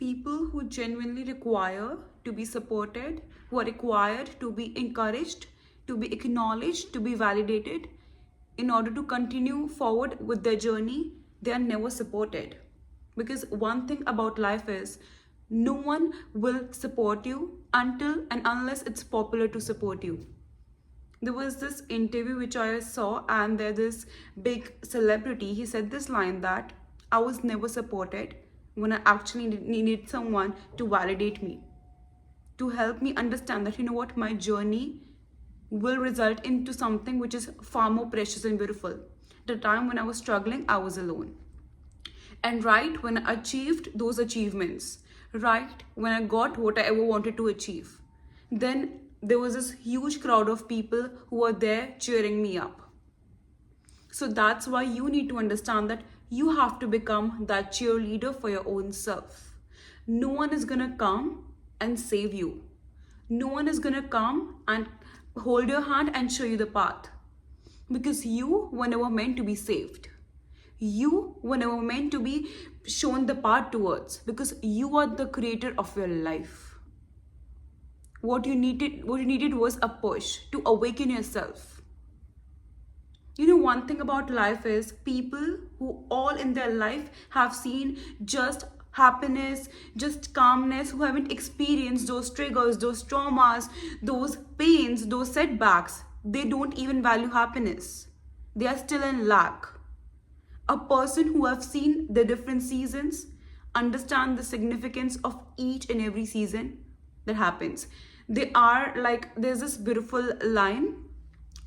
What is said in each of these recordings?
People who genuinely require to be supported, who are required to be encouraged, to be acknowledged, to be validated in order to continue forward with their journey, they are never supported. Because one thing about life is no one will support you until and unless it's popular to support you. There was this interview which I saw, and there this big celebrity, he said this line that I was never supported when I actually needed someone to validate me, to help me understand that, you know what, my journey will result into something which is far more precious and beautiful. The time when I was struggling, I was alone. And right when I achieved those achievements, right when I got what I ever wanted to achieve, then there was this huge crowd of people who were there cheering me up. So that's why you need to understand that you have to become that cheerleader for your own self. No one is gonna come and save you. No one is gonna come and hold your hand and show you the path. Because you were never meant to be saved. You were never meant to be shown the path towards, because you are the creator of your life. What you needed was a push to awaken yourself. You know, one thing about life is people who all in their life have seen just happiness, just calmness, who haven't experienced those triggers, those traumas, those pains, those setbacks, they don't even value happiness. They are still in lack. A person who have seen the different seasons, understand the significance of each and every season that happens. They are like, there's this beautiful line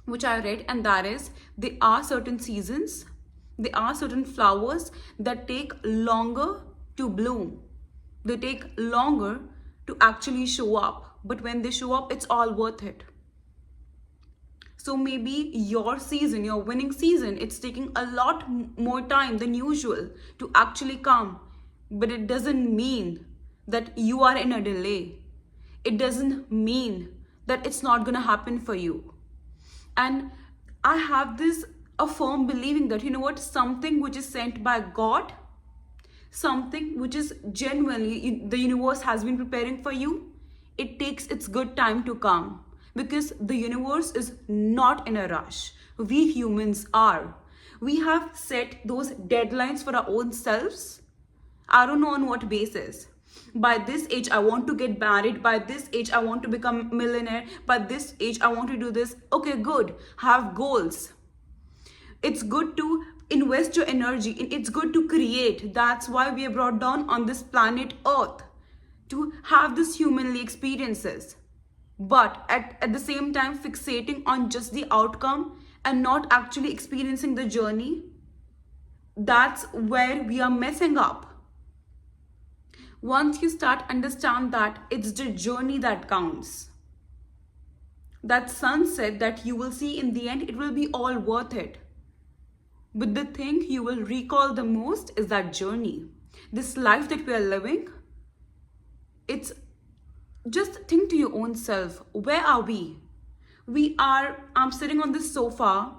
which I read, and that is, there are certain seasons, there are certain flowers that take longer to bloom. They take longer to actually show up. But when they show up, it's all worth it. So maybe your season, your winning season, it's taking a lot more time than usual to actually come. But it doesn't mean that you are in a delay. It doesn't mean that it's not going to happen for you. And I have this a firm believing that, you know what, something which is sent by God, something which is genuinely the universe has been preparing for you, it takes its good time to come. Because the universe is not in a rush. We humans are. We have set those deadlines for our own selves. I don't know on what basis. By this age, I want to get married. By this age, I want to become a millionaire. By this age, I want to do this. Okay, good. Have goals. It's good to invest your energy. It's good to create. That's why we are brought down on this planet Earth, to have these humanly experiences. But at the same time, fixating on just the outcome and not actually experiencing the journey, that's where we are messing up. Once you start understand that it's the journey that counts, that sunset that you will see in the end, it will be all worth it. But the thing you will recall the most is that journey. This life that we are living, it's just think to your own self, where are we? I'm sitting on this sofa.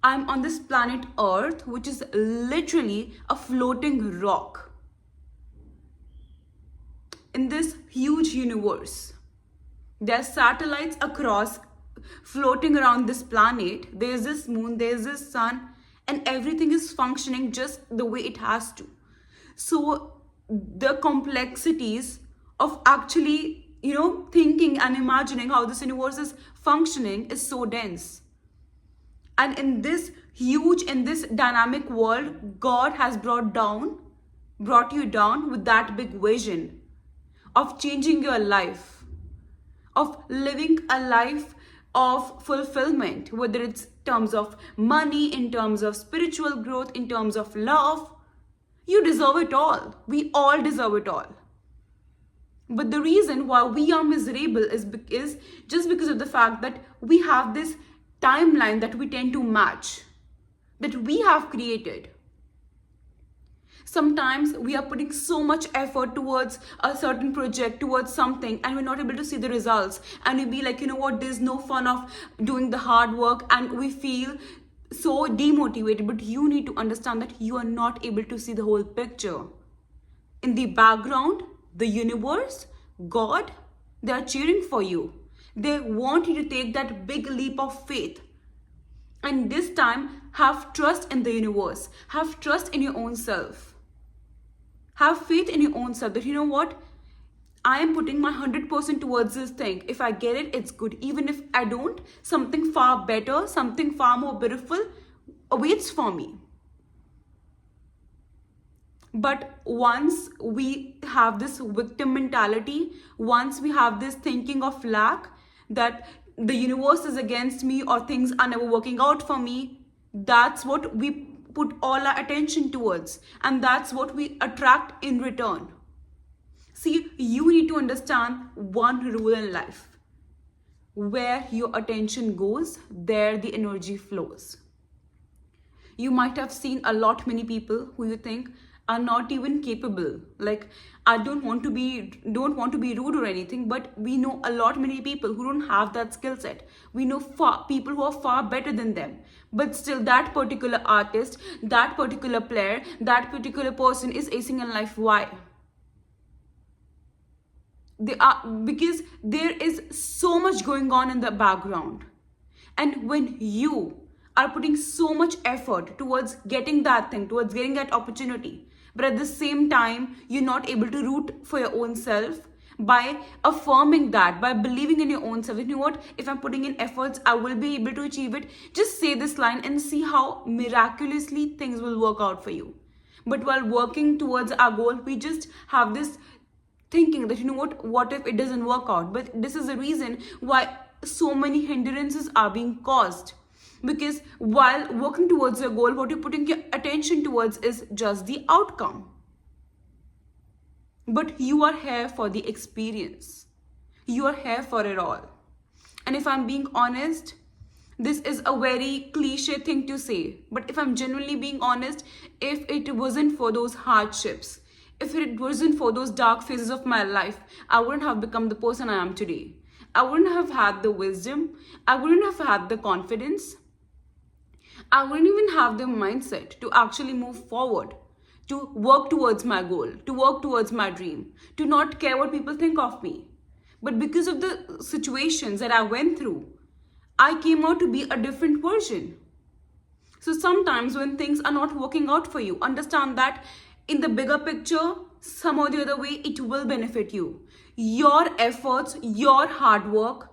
I'm on this planet Earth, which is literally a floating rock in this huge universe. There are satellites across floating around this planet. There's this moon, there's this sun, and everything is functioning just the way it has to. So the complexities of actually, thinking and imagining how this universe is functioning is so dense. And in this dynamic world, God has brought you down with that big vision of changing your life, of living a life of fulfillment, whether it's in terms of money, in terms of spiritual growth, in terms of love. You deserve it all. We all deserve it all. But the reason why we are miserable is just because of the fact that we have this timeline that we tend to match, that we have created. Sometimes we are putting so much effort towards a certain project, towards something, and we're not able to see the results. And we be like, you know what, there's no fun of doing the hard work, and we feel so demotivated. But you need to understand that you are not able to see the whole picture. In the background, the universe, God, they are cheering for you. They want you to take that big leap of faith. And this time, have trust in the universe. Have trust in your own self. Have faith in your own self that, you know what? I am putting my 100% towards this thing. If I get it, it's good. Even if I don't, something far better, something far more beautiful awaits for me. But once we have this victim mentality, once we have this thinking of lack, that the universe is against me or things are never working out for me, that's what we put all our attention towards, and that's what we attract in return. See, you need to understand one rule in life. Where your attention goes, there the energy flows. You might have seen a lot many people who you think are not even capable. Like, I don't want to be rude or anything, but we know a lot many people who don't have that skill set. We know people who are far better than them, but still that particular artist, that particular player, that particular person is acing in life. Why? Because there is so much going on in the background, and when you are putting so much effort towards getting that thing, towards getting that opportunity, but at the same time you're not able to root for your own self by affirming that, by believing in your own self, you know what, if I'm putting in efforts, I will be able to achieve it. Just say this line and see how miraculously things will work out for you. But while working towards our goal, we just have this thinking that, you know what if it doesn't work out? But this is the reason why so many hindrances are being caused, because while working towards your goal, what you're putting your attention towards is just the outcome. But you are here for the experience. You are here for it all. And if I'm being honest, this is a very cliche thing to say, but if I'm genuinely being honest, if it wasn't for those hardships, if it wasn't for those dark phases of my life, I wouldn't have become the person I am today. I wouldn't have had the wisdom. I wouldn't have had the confidence. I wouldn't even have the mindset to actually move forward, to work towards my goal, to work towards my dream, to not care what people think of me. But because of the situations that I went through, I came out to be a different version. So sometimes when things are not working out for you, understand that in the bigger picture, some or the other way, it will benefit you. Your efforts, your hard work,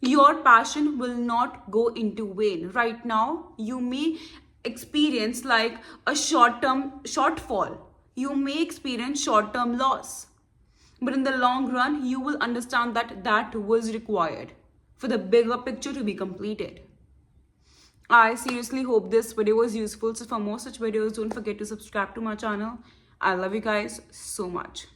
your passion will not go into vain. Right now, you may experience like a short-term shortfall. You may experience short-term loss. But in the long run, you will understand that that was required for the bigger picture to be completed. I seriously hope this video was useful. So for more such videos, don't forget to subscribe to my channel. I love you guys so much.